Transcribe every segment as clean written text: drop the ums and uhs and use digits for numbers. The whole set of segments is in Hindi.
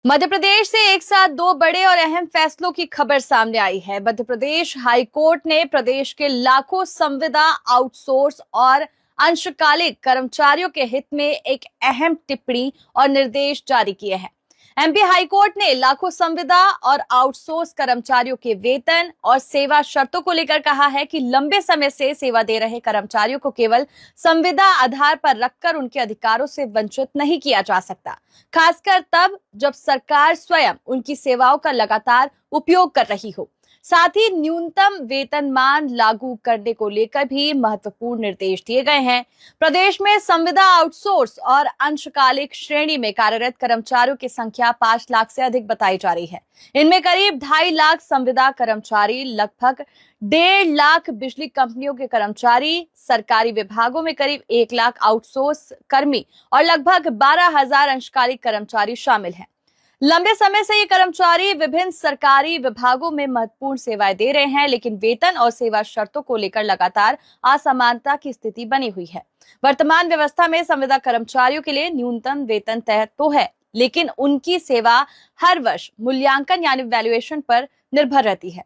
मध्य प्रदेश से एक साथ दो बड़े और अहम फैसलों की खबर सामने आई है। मध्य प्रदेश हाई कोर्ट ने प्रदेश के लाखों संविदा, आउटसोर्स और अंशकालिक कर्मचारियों के हित में एक अहम टिप्पणी और निर्देश जारी किए हैं। एमपी हाई कोर्ट ने लाखों संविदा और आउटसोर्स कर्मचारियों के वेतन और सेवा शर्तों को लेकर कहा है कि लंबे समय से सेवा दे रहे कर्मचारियों को केवल संविदा आधार पर रखकर उनके अधिकारों से वंचित नहीं किया जा सकता, खासकर तब जब सरकार स्वयं उनकी सेवाओं का लगातार उपयोग कर रही हो। साथ ही न्यूनतम वेतनमान लागू करने को लेकर भी महत्वपूर्ण निर्देश दिए गए हैं। प्रदेश में संविदा, आउटसोर्स और अंशकालिक श्रेणी में कार्यरत कर्मचारियों की संख्या 5 लाख से अधिक बताई जा रही है। इनमें करीब 2.5 लाख संविदा कर्मचारी, लगभग 1.5 लाख बिजली कंपनियों के कर्मचारी, सरकारी विभागों में करीब 1 लाख आउटसोर्स कर्मी और लगभग 12,000 अंशकालिक कर्मचारी शामिल हैं। लंबे समय से ये कर्मचारी विभिन्न सरकारी विभागों में महत्वपूर्ण सेवाएं दे रहे हैं, लेकिन वेतन और सेवा शर्तों को लेकर लगातार असमानता की स्थिति बनी हुई है। वर्तमान व्यवस्था में संविदा कर्मचारियों के लिए न्यूनतम वेतन तय तो है, लेकिन उनकी सेवा हर वर्ष मूल्यांकन यानी वैल्यूएशन पर निर्भर रहती है।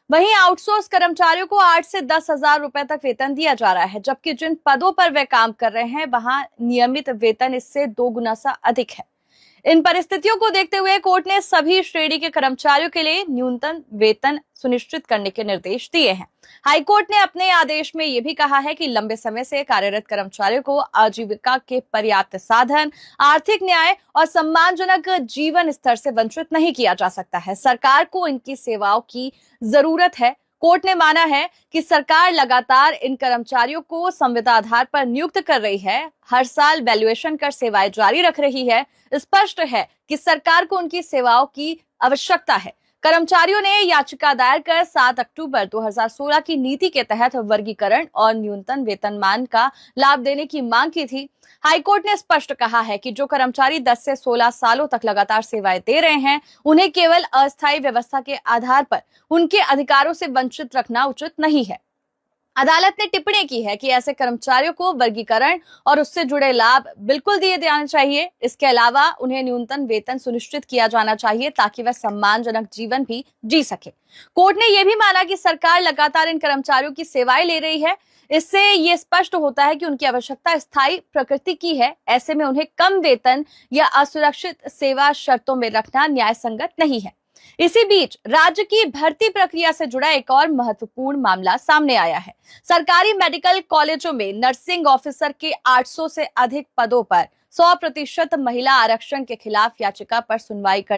वहीं आउटसोर्स कर्मचारियों को 8 से 10,000 रुपए तक वेतन दिया जा रहा है, जबकि जिन पदों पर वे काम कर रहे हैं वहां नियमित वेतन इससे 2 गुना सा अधिक है। इन परिस्थितियों को देखते हुए कोर्ट ने सभी श्रेणी के कर्मचारियों के लिए न्यूनतम वेतन सुनिश्चित करने के निर्देश दिए हैं। हाईकोर्ट ने अपने आदेश में यह भी कहा है कि लंबे समय से कार्यरत कर्मचारियों को आजीविका के पर्याप्त साधन, आर्थिक न्याय और सम्मानजनक जीवन स्तर से वंचित नहीं किया जा सकता है। सरकार को इनकी सेवाओं की जरूरत है। कोर्ट ने माना है कि सरकार लगातार इन कर्मचारियों को संविदा आधार पर नियुक्त कर रही है, हर साल वैल्यूएशन कर सेवाएं जारी रख रही है। स्पष्ट है कि सरकार को उनकी सेवाओं की आवश्यकता है। कर्मचारियों ने याचिका दायर कर 7 अक्टूबर 2016 की नीति के तहत वर्गीकरण और न्यूनतम वेतनमान का लाभ देने की मांग की थी। हाईकोर्ट ने स्पष्ट कहा है कि जो कर्मचारी 10 से 16 सालों तक लगातार सेवाएं दे रहे हैं, उन्हें केवल अस्थायी व्यवस्था के आधार पर उनके अधिकारों से वंचित रखना उचित नहीं है। अदालत ने टिप्पणी की है कि ऐसे कर्मचारियों को वर्गीकरण और उससे जुड़े लाभ बिल्कुल दिए जाने चाहिए। इसके अलावा उन्हें न्यूनतम वेतन सुनिश्चित किया जाना चाहिए ताकि वह सम्मानजनक जीवन भी जी सके। कोर्ट ने यह भी माना कि सरकार लगातार इन कर्मचारियों की सेवाएं ले रही है। इससे यह स्पष्ट होता है कि उनकी आवश्यकता स्थायी प्रकृति की है। ऐसे में उन्हें कम वेतन या असुरक्षित सेवा शर्तों में रखना न्याय संगत नहीं है। इसी बीच राज्य की भर्ती प्रक्रिया से जुड़ा एक और महत्वपूर्ण मामला सामने आया है। सरकारी मेडिकल कॉलेजों में नर्सिंग ऑफिसर के 800 से अधिक पदों पर 100% महिला आरक्षण के खिलाफ याचिका पर सुनवाई कर